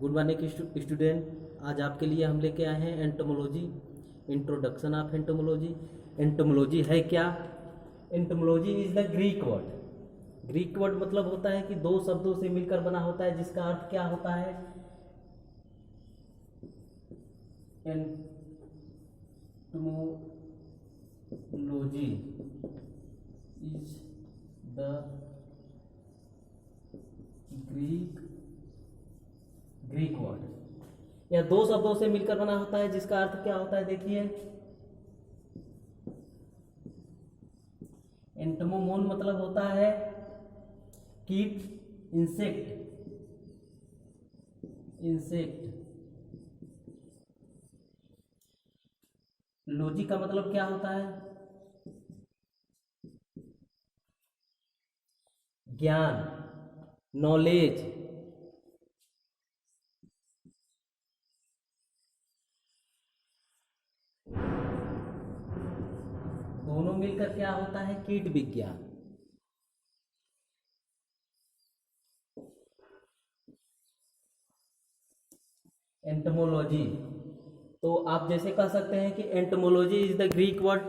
Good morning student. आज आपके लिए हम लेके आए हैं entomology, introduction of entomology. Entomology है क्या? Entomology is the Greek word. Greek word मतलब होता है कि दो शब्दों से मिलकर बना होता है, जिसका अर्थ क्या होता है? Entomology is the Greek word. यह दो शब्दों से मिलकर बना होता है, जिसका अर्थ क्या होता है? देखिए, एंटोमोमोन मतलब होता है कीट, इंसेक्ट। लॉजी का मतलब क्या होता है? ज्ञान, नॉलेज। दोनों मिलकर क्या होता है? कीट विज्ञान। एंटोमोलॉजी, तो आप जैसे कह सकते हैं कि entomology is the Greek word.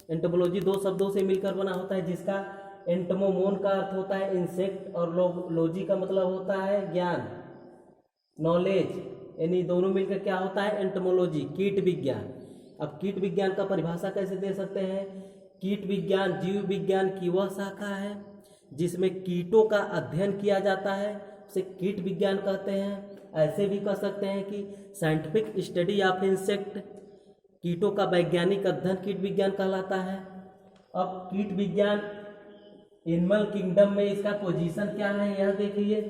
Entomology दो शब्दों से मिलकर बना होता है, जिसका एंटोमोमोन का अर्थ होता है इंसेक्ट और लॉजी का मतलब होता है ज्ञान, नॉलेज। यानी दोनों मिलकर क्या होता है? एंटोमोलॉजी, कीट विज्ञान। अब कीट विज्ञान का परिभाषा कैसे दे सकते हैं? कीट विज्ञान जीव विज्ञान की वह शाखा है जिसमें कीटों का अध्ययन किया जाता है, उसे कीट विज्ञान कहते हैं। ऐसे भी कह सकते हैं कि साइंटिफिक स्टडी ऑफ इंसेक्ट, कीटों का वैज्ञानिक अध्ययन कीट विज्ञान कहलाता है। अब कीट विज्ञान एनिमल किंगडम में इसका पोजीशन क्या है, यह देखिए।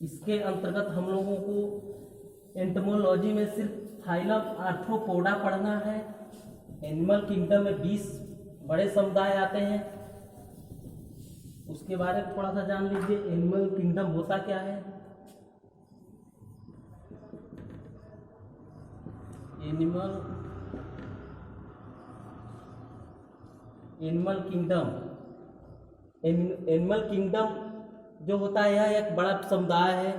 इसके अंतर्गत हम लोगों को एंटोमोलॉजी में सिर्फ फाइलम आर्थ्रोपोडा पढ़ना है। एनिमल किंगडम में 20 बड़े समुदाय आते हैं, उसके बारे में थोड़ा सा जान लीजिए। एनिमल किंगडम होता क्या है? एनिमल किंगडम जो होता है यह एक बड़ा समुदाय है,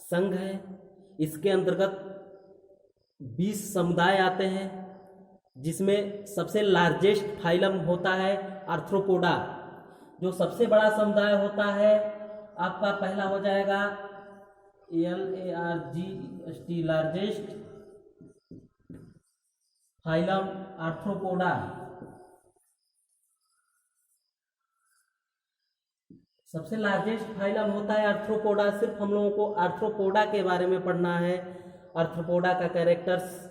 संघ है। इसके अंतर्गत 20 समुदाय आते हैं, जिसमें सबसे लार्जेस्ट फाइलम होता है आर्थ्रोपोडा। जो सबसे बड़ा समुदाय होता है आपका पहला हो जाएगा LARGEST, लार्जेस्ट फाइलम आर्थ्रोपोडा। सबसे लार्जेस्ट फाइलम होता है आर्थ्रोपोडा। सिर्फ हम लोगों को आर्थ्रोपोडा के बारे में पढ़ना है। आर्थ्रोपोडा का characters,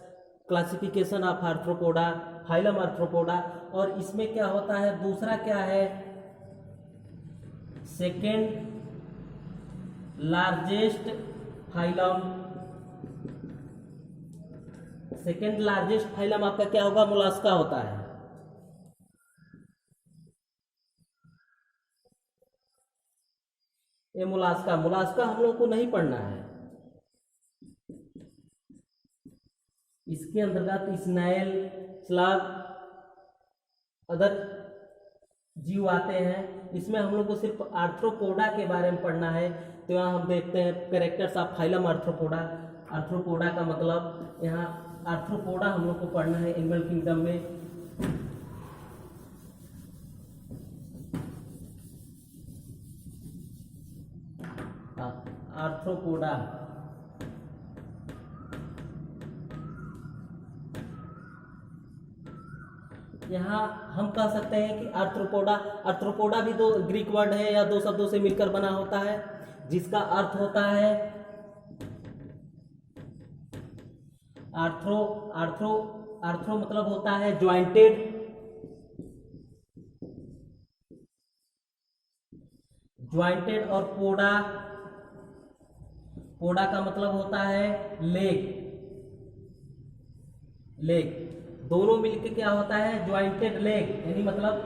classification of arthropoda, phylum arthropoda. और इसमें क्या होता है? दूसरा क्या है? Second largest phylum. Second largest phylum आपका क्या होगा? मोलास्का होता है। ये मोलास्का हम लोग को नहीं पढ़ना है। इसके अंतर्गत स्नेल, स्लग, अदर जीव आते हैं। इसमें हम लोग को सिर्फ आर्थ्रोपोडा के बारे में पढ़ना है। तो यहाँ हम देखते हैं characters of phylum arthropoda. Arthropoda का मतलब यहाँ आर्थ्रोपोडा हम लोग को पढ़ना है एनिमल किंगडम में। आर्थ्रोपोडा, यहाँ हम कह सकते हैं कि आर्थ्रोपोडा भी दो ग्रीक वर्ड है या दो शब्दों से मिलकर बना होता है, जिसका अर्थ होता है आर्थ्रो मतलब होता है ज्वाइंटेड, और पोडा का मतलब होता है लेग। दोनों मिलकर क्या होता है? ज्वाइंटेड लेग, यानी मतलब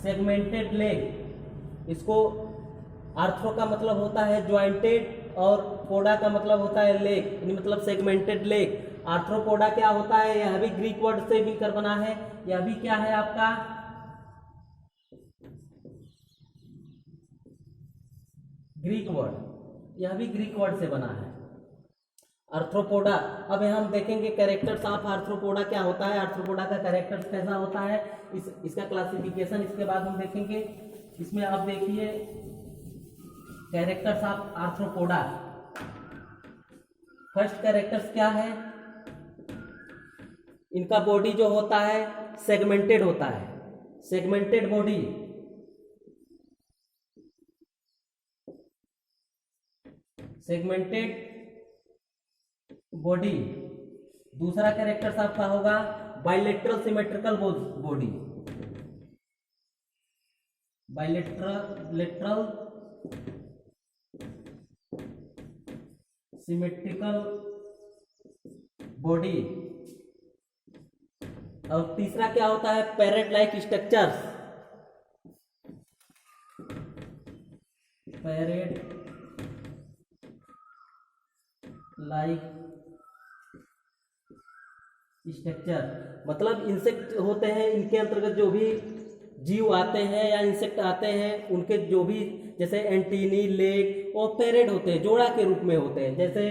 सेगमेंटेड लेग। इसको आर्थ्रो का मतलब होता है ज्वाइंटेड और पोडा का मतलब होता है लेग, यानी मतलब सेगमेंटेड लेग। आर्थ्रोपोडा क्या होता है, यह भी ग्रीक वर्ड से मिलकर बना है। यह भी क्या है आपका ग्रीक वर्ड, यह भी ग्रीक वर्ड से बना है आर्थ्रोपोडा। अब हम देखेंगे कैरेक्टर्स ऑफ आर्थ्रोपोडा क्या होता है, आर्थ्रोपोडा का कैरेक्टर्स कैसा होता है, इसका क्लासिफिकेशन इसके बाद हम देखेंगे। इसमें आप देखिए characters of arthropoda. First characters क्या है, इनका बॉडी जो होता है सेगमेंटेड होता है, सेगमेंटेड बॉडी, सेगमेंटेड बॉडी। दूसरा कैरेक्टर्स आपका होगा bilateral symmetrical body, bilateral symmetrical body. और तीसरा क्या होता है parrot like structures, parrot like structure, मतलब इंसेक्ट होते हैं, इनके अंतर्गत जो भी जीव आते हैं या इंसेक्ट आते हैं उनके जो भी जैसे एंटीनी, लेग और पैरेट होते हैं, जोड़ा के रूप में होते हैं जैसे।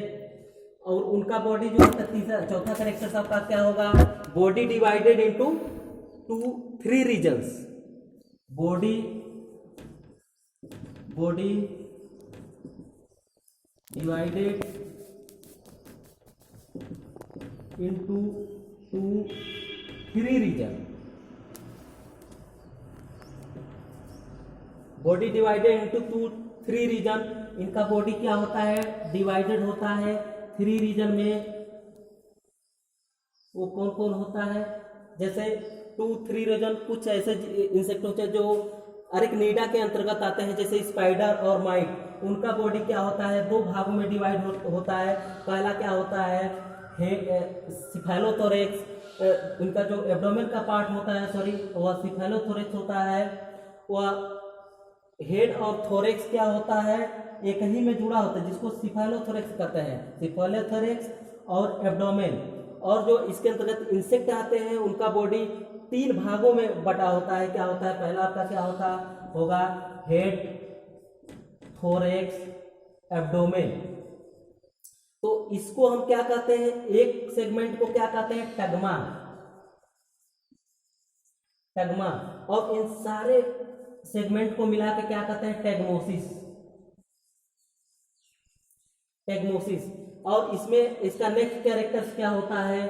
और उनका बॉडी जो होता है, तीसरा चौथा कैरेक्टर आपका क्या होगा, body divided into 3 regions, body divided into 3 region, body divided into 3 region. इनका बॉडी क्या होता है, डिवाइडेड होता है 3 रीजन में। वो कौन कौन होता है, जैसे 2-3 रीजन कुछ ऐसे इंसेक्ट होते हैं जो अरेक्निडा के अंतर्गत आते हैं, जैसे स्पाइडर और माइट। उनका बॉडी क्या होता है 2 भागों में डिवाइड होता है। पहला क्या होता है सिफेलोथोरेक्स, उनका जो एब्डोमेन का पार्ट होता है, सॉरी वह सिफेलोथोरेक्स होता है। वह हेड और थोरेक्स क्या होता है एक ही में जुड़ा होता है, जिसको सिफेलोथोरेक्स कहते हैं, सिफेलोथोरेक्स और एब्डोमेन। और जो इसके अंतर्गत इंसेक्ट आते हैं उनका बॉडी 3 भागों में बटा होता है। क्या होता है, पहला आपका क्या होगा हेड, थोरेक्स, एब्डोमेन। तो इसको हम क्या कहते हैं, एक सेगमेंट को क्या कहते हैं टगमा, टगमा। और इन सारे सेगमेंट को मिला के क्या कहते हैं टेगमोसिस, टेगमोसिस। और इसमें इसका नेक्स्ट कैरेक्टर्स क्या होता है,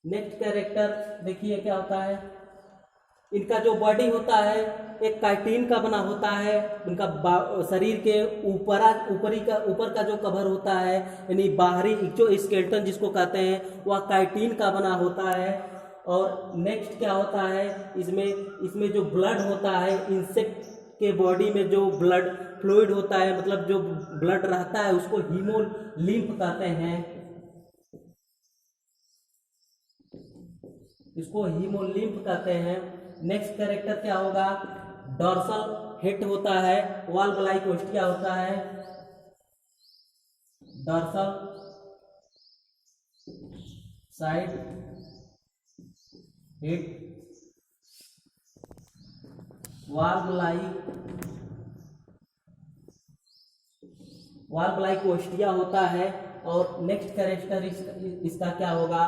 नेक्स्ट कैरेक्टर देखिए क्या होता है, इनका जो बॉडी होता है एक काइटिन का बना होता है। उनका शरीर के ऊपर का जो कवर होता है, यानी बाहरी जो स्केलेटन जिसको कहते हैं वह काइटिन का बना होता है। और नेक्स्ट क्या होता है, इसमें जो ब्लड होता है, इंसेक्ट के बॉडी में जो ब्लड फ्लूइड होता है, मतलब जो ब्लड रहता है उसको हीमोलिम्फ कहते हैं, इसको हीमोलिम्फ कहते हैं। नेक्स्ट कैरेक्टर क्या होगा, डॉर्सल हेड होता है, वाल्व लाइक ओस्टिया होता है, dorsal side head, valve like ostia होता है। और नेक्स्ट कैरेक्टर इसका क्या होगा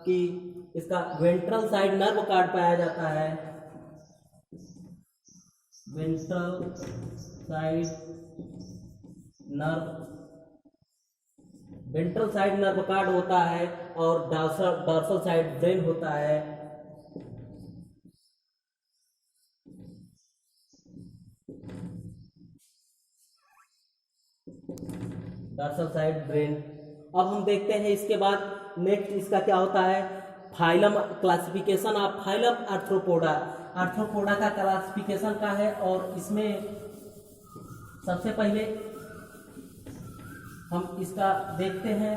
कि इसका वेंट्रल साइड नर्व कार्ड पाया जाता है, वेंट्रल साइड नर्व कार्ड होता है। और डॉर्सल साइड ब्रेन होता है। Dorsal side brain. अब हम देखते हैं इसके बाद नेक्स्ट इसका क्या होता है, phylum classification of phylum arthropoda. Arthropoda का क्लासिफिकेशन का है, और इसमें सबसे पहले हम इसका देखते हैं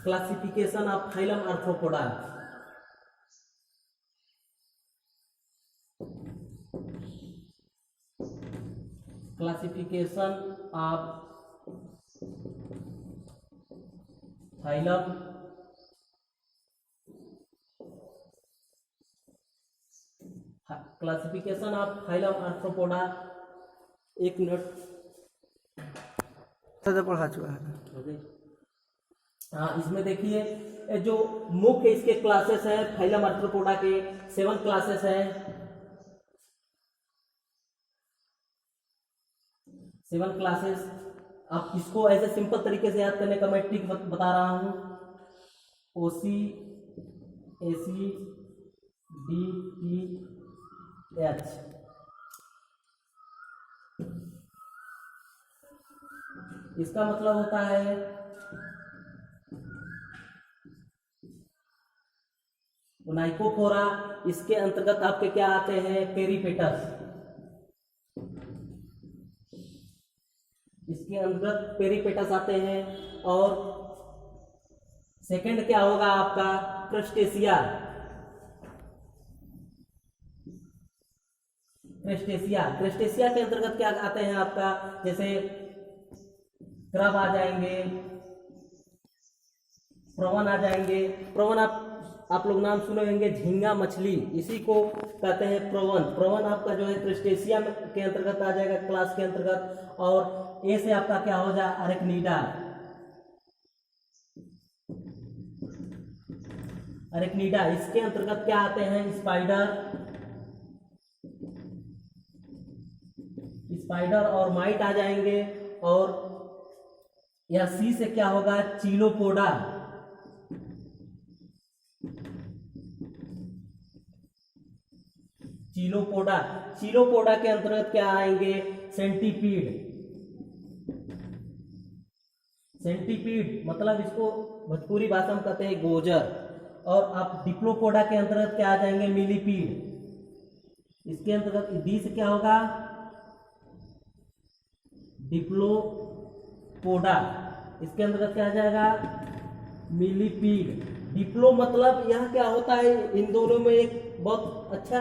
classification of phylum arthropoda. Classification of phylum classification of phylum arthropoda. एक मिनट पढ़ा चुका है। हाँ, इसमें देखिए जो मुख्य इसके क्लासेस है फाइलम आर्थ्रोपोडा के 7 क्लासेस है। 7 क्लासेस। आप इसको ऐसे सिंपल तरीके से याद करने का मैं ट्रिक बता रहा हूँ। OC AC D T H। इसका मतलब होता है नाइकोफोरा। इसके अंतर्गत आपके क्या आते हैं? पेरीपेटस। इसके अंतर्गत पेरीपेटस आते हैं। और सेकंड क्या होगा आपका? क्रस्टेशिया। क्रेस्टेशिया के अंतर्गत क्या आते हैं आपका? जैसे क्रब आ जाएंगे, प्रवन आ जाएंगे। प्रवन आप लोग नाम सुने होंगे, झींगा मछली, इसी को कहते हैं प्रवन। प्रवन आपका जो है क्रेस्टेशिया के अंतर्गत आ जाएगा, क्लास के अंतर्गत। और ए से आपका क्या हो जाए? अरेक्निडा। अरेक्निडा इसके अंतर्गत क्या आते हैं? स्पाइडर और माइट आ जाएंगे। और या सी से क्या होगा? चिलोपोडा। चिलोपोडा के अंतर्गत क्या आएंगे? सेंटीपीड मतलब इसको भोजपुरी भाषा में कहते हैं गोजर। और आप डिप्लोपोडा के अंतर्गत क्या आ जाएंगे? मिलीपीड। इसके अंतर्गत डी से क्या होगा? डिप्लोपोडा। इसके अंतर्गत क्या आ जाएगा? मिलीपीड। डिप्लो मतलब यह क्या होता है? इन दोनों में एक बहुत अच्छा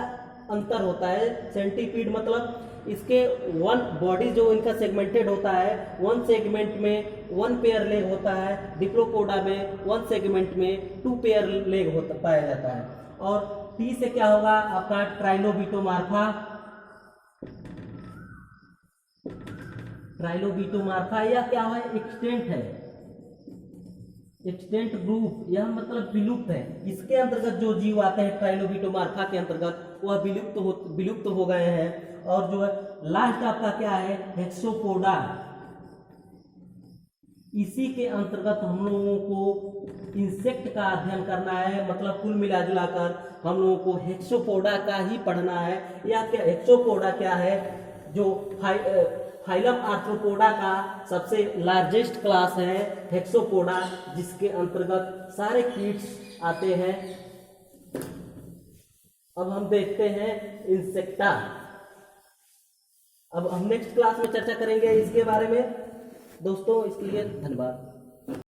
अंतर होता है। सेंटीपीड मतलब इसके वन बॉडी जो इनका सेगमेंटेड होता है, 1 सेगमेंट में 1 पेयर लेग होता है। डिप्लोपोडा में 1 सेगमेंट में 2 पेयर लेग होता पाया जाता है। और टी से क्या होगा आपका? ट्राइलोबिटोमार्फा। यह क्या है? एक्सटेंट ग्रुप, यह मतलब विलुप्त है। इसके अंतर्गत जो जीव आते हैं ट्राइलोबिटोमार्फा के अंतर्गत, वह विलुप्त हो गए हैं। और जो है लास्ट आपका क्या है? हेक्सोपोडा। इसी के अंतर्गत हम लोगों को इंसेक्ट का अध्ययन करना है। मतलब कुल मिला जुलाकर हम लोगों को हेक्सोपोडा का ही पढ़ना है। या क्या हेक्सोपोडा क्या है? जो फाइलम आर्थ्रोपोडा का सबसे लार्जेस्ट क्लास है हेक्सोपोडा, जिसके अंतर्गत सारे कीट्स आते हैं। अब हम देखते हैं इंसेक्टा। अब हम नेक्स्ट क्लास में चर्चा करेंगे इसके बारे में। दोस्तों इसके लिए धन्यवाद।